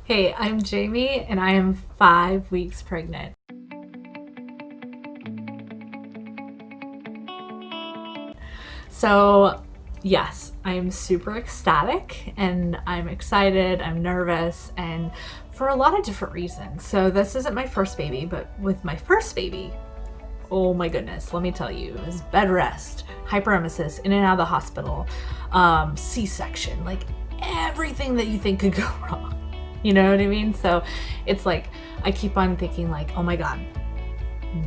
Hey, I'm Jamie and I am 5 weeks pregnant. So, yes, I'm super ecstatic and I'm excited, I'm nervous, and for a lot of different reasons. So, this isn't my first baby, but with my first baby, oh my goodness, let me tell you, it was bed rest, hyperemesis, in and out of the hospital, C-section, like everything that you think could go wrong. You know what I mean? So it's like, I keep on thinking like, oh my God,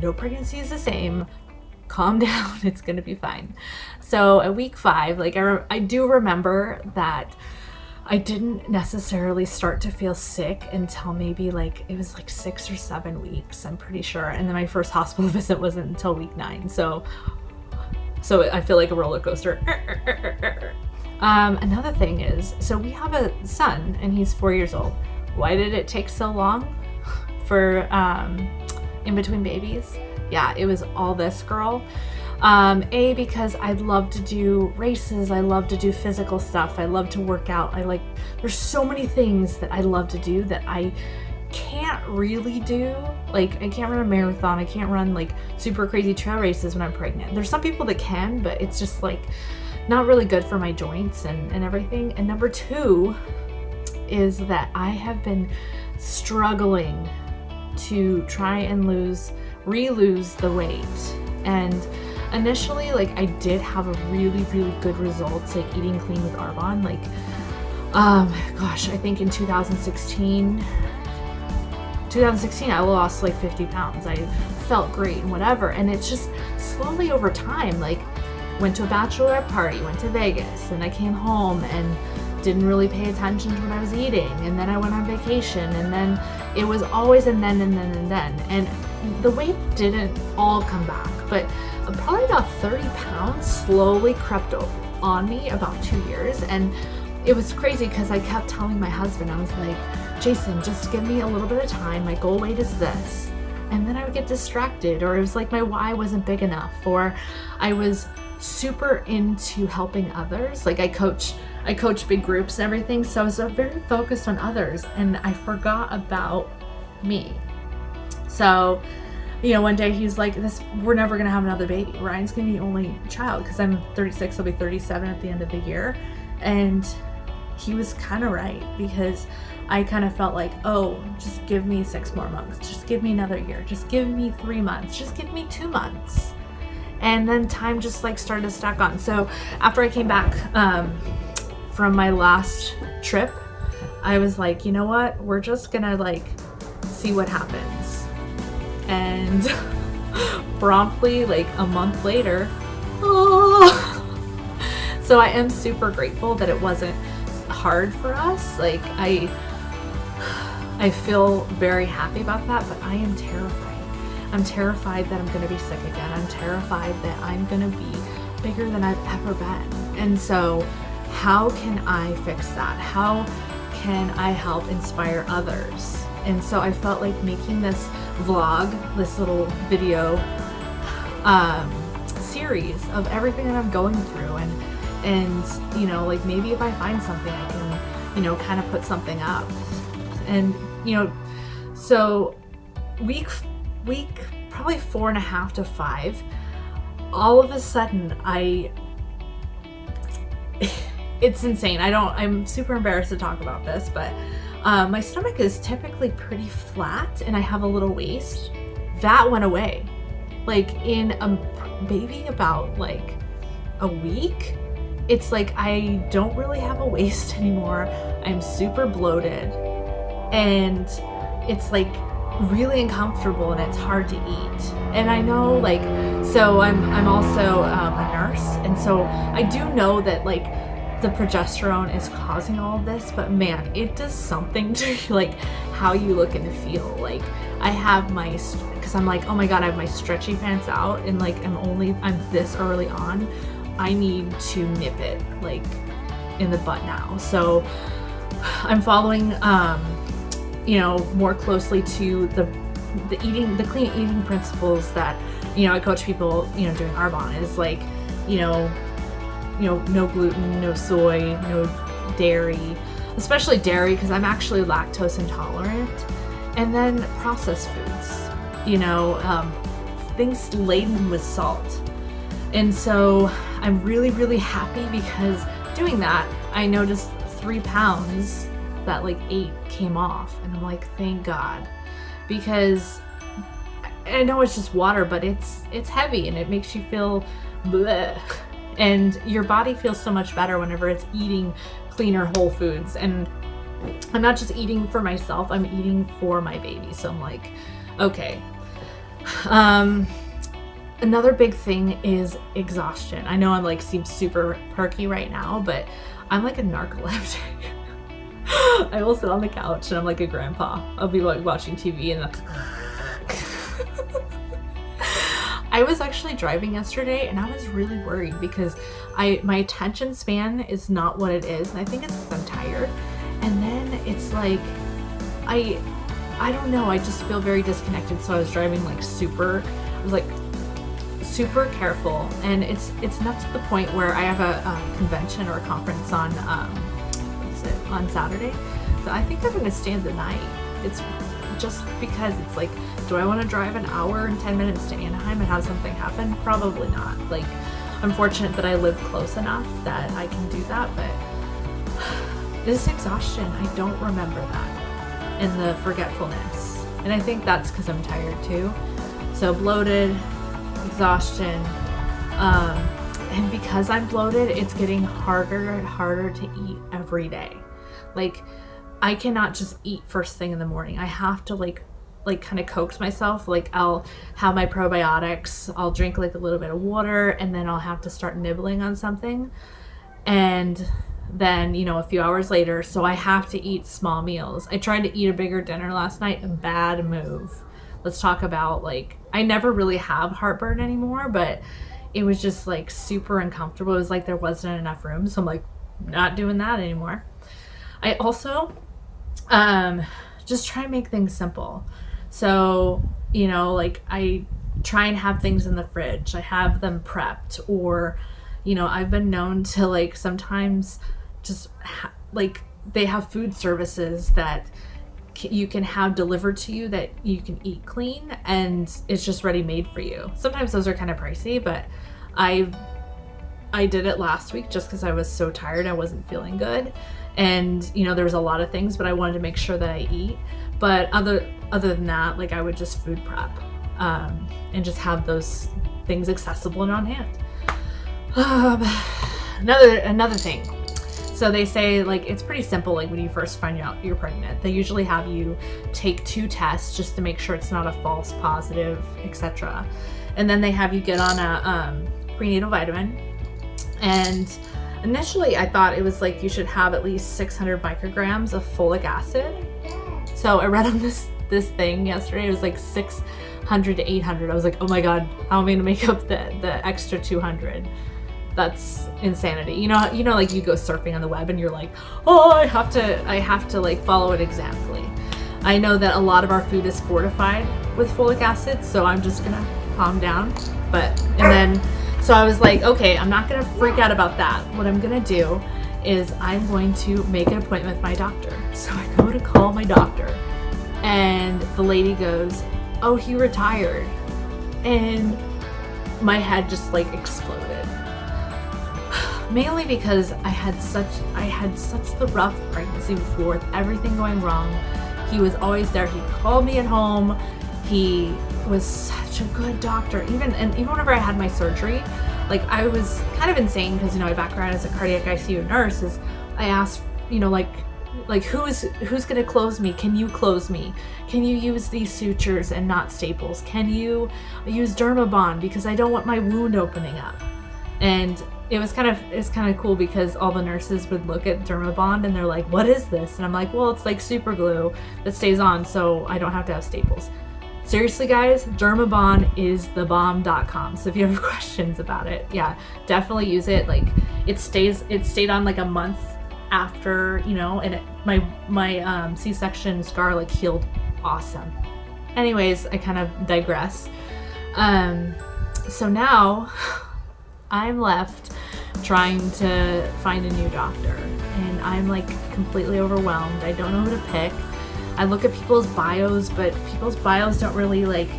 no pregnancy is the same. Calm down, it's gonna be fine. So at week 5, like I do remember that I didn't necessarily start to feel sick until maybe like it was like 6 or 7 weeks, I'm pretty sure. And then my first hospital visit wasn't until week 9. So I feel like a roller coaster. Another thing is, so we have a son and he's 4 years old. Why did it take so long for in between babies? Yeah, it was all this, girl. Because I love to do races, I love to do physical stuff, I love to work out. There's so many things that I love to do that I can't really do. Like, I can't run a marathon, I can't run like super crazy trail races when I'm pregnant. There's some people that can, but it's just like not really good for my joints and everything. And number 2 is that I have been struggling to try and re-lose the weight. And initially, like, I did have a really good results, like eating clean with Arbonne. Like, I think in 2016 I lost like 50 pounds. I felt great and whatever. And it's just slowly over time, like, went to a bachelorette party, went to Vegas, and I came home and didn't really pay attention to what I was eating. And then I went on vacation, and then it was always and then. And the weight didn't all come back, but probably about 30 pounds slowly crept on me about 2 years. And it was crazy because I kept telling my husband, I was like, Jason, just give me a little bit of time. My goal weight is this. And then I would get distracted, or it was like my why wasn't big enough, or I was super into helping others. Like, I coach big groups and everything, so I was very focused on others and I forgot about me. So, one day he's like, we're never gonna have another baby. Ryan's gonna be the only child, because I'm 36, I'll be 37 at the end of the year. And he was kind of right, because I kind of felt like, oh, just give me 6 more months, just give me another year, just give me 3 months, just give me 2 months. And then time just like started to stack on. So after I came back from my last trip, I was like, you know what? We're just gonna like see what happens. And promptly, like a month later, so I am super grateful that it wasn't hard for us. Like, I feel very happy about that, but I am terrified. I'm terrified that I'm going to be sick again. I'm terrified that I'm going to be bigger than I've ever been. And so how can I fix that? How can I help inspire others? And so I felt like making this vlog, this little video series of everything that I'm going through. And like, maybe if I find something, I can, kind of put something up. And, so week probably 4.5 to 5, all of a sudden it's insane. I'm super embarrassed to talk about this, but my stomach is typically pretty flat and I have a little waist. That went away. Like, in maybe about like a week, it's like I don't really have a waist anymore. I'm super bloated and it's like really uncomfortable and it's hard to eat. And I know, like, so I'm also a nurse, and so I do know that like the progesterone is causing all of this, but man, it does something to like how you look and feel. Like, I have because I'm like, oh my God, I have my stretchy pants out, and like I'm this early on, I need to nip it like in the butt now. So I'm following more closely to the clean eating principles that I coach people doing Arbonne. Is like, no gluten, no soy, no dairy. especially dairy, because I'm actually lactose intolerant, and then processed foods, things laden with salt. And so I'm really, really happy because doing that, I noticed 3 pounds that 8 came off, and I'm like, thank God, because I know it's just water, but it's heavy and it makes you feel bleh. And your body feels so much better whenever it's eating cleaner whole foods. And I'm not just eating for myself, I'm eating for my baby. So I'm like, okay. Another big thing is exhaustion. I know I'm seem super perky right now, but I'm like a narcoleptic. I will sit on the couch and I'm like a grandpa. I'll be watching TV and I was actually driving yesterday and I was really worried because my attention span is not what it is, and I think it's because I'm tired. And then it's like I don't know, I just feel very disconnected. So I was driving super careful, and it's not to the point where I have a convention or a conference on on Saturday. So I think I'm gonna stay the night. It's just because it's do I want to drive an hour and 10 minutes to Anaheim and have something happen? Probably not. I'm fortunate that I live close enough that I can do that, but this exhaustion, I don't remember that, and the forgetfulness. And I think that's because I'm tired too. So bloated, exhaustion, and because I'm bloated, it's getting harder and harder to eat every day. I cannot just eat first thing in the morning. I have to kind of coax myself. I'll have my probiotics, I'll drink a little bit of water, and then I'll have to start nibbling on something. And then, a few hours later, so I have to eat small meals. I tried to eat a bigger dinner last night, a bad move. Let's talk about I never really have heartburn anymore, but it was just super uncomfortable. It was there wasn't enough room. So I'm not doing that anymore. I also just try and make things simple. So, I try and have things in the fridge. I have them prepped, or, I've been known to sometimes just they have food services that you can have delivered to you that you can eat clean, and it's just ready made for you. Sometimes those are kind of pricey, but I did it last week just because I was so tired. I wasn't feeling good. And, there was a lot of things, but I wanted to make sure that I eat. But other than that, I would just food prep, and just have those things accessible and on hand. Another thing. So they say it's pretty simple. When you first find out you're pregnant, they usually have you take 2 tests just to make sure it's not a false positive, etc. And then they have you get on a prenatal vitamin. And initially I thought it was you should have at least 600 micrograms of folic acid. So I read on this thing yesterday, it was 600 to 800. I was oh my God, how am I gonna make up the extra 200? That's insanity. You go surfing on the web and you're oh, I have to follow it exactly. I know that a lot of our food is fortified with folic acid, so I'm just gonna calm down. So I was okay, I'm not gonna freak out about that. What I'm gonna do is I'm going to make an appointment with my doctor. So I go to call my doctor, and the lady goes, oh, he retired. And my head just exploded. Mainly because I had such the rough pregnancy before, with everything going wrong. He was always there. He called me at home. He was such a good doctor. Even whenever I had my surgery, I was kind of insane because my background as a cardiac ICU nurse is I asked, who's gonna close me? Can you close me? Can you use these sutures and not staples? Can you use Dermabond because I don't want my wound opening up? And it's kind of cool because all the nurses would look at Dermabond and they're what is this? And I'm well, it's super glue that stays on, so I don't have to have staples. Seriously, guys, Dermabond is thebomb.com. So if you have questions about it, yeah, definitely use it. It stayed on a month after, and my C-section scar healed awesome. Anyways, I kind of digress. So now I'm left trying to find a new doctor, and and I'm like completely overwhelmed. I don't know who to pick. I look at people's bios, but people's bios don't really like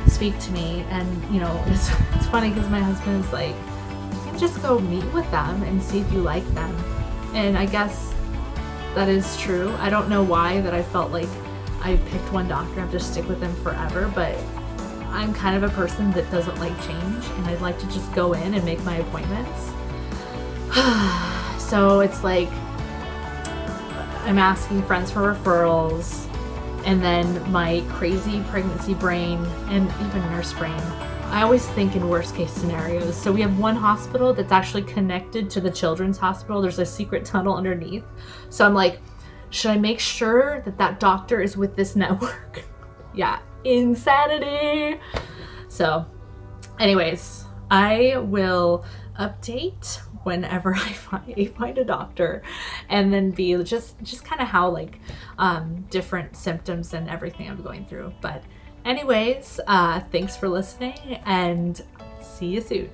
speak to me. And you know, it's funny because my husband is like, you can just go meet with them and see if you like them. And I guess that is true. I don't know why that I felt like I picked one doctor, I have to stick with them forever, but I'm kind of a person that doesn't like change, and I'd like to just go in and make my appointments. So it's like I'm asking friends for referrals, and then my crazy pregnancy brain and even nurse brain, I always think in worst case scenarios. So we have one hospital that's actually connected to the children's hospital. There's a secret tunnel underneath. So I'm like, should I make sure that that doctor is with this network? Yeah, insanity. So anyways, I will update whenever I find a doctor, and then be just kind of how like different symptoms and everything I'm going through. But anyways, thanks for listening, and see you soon.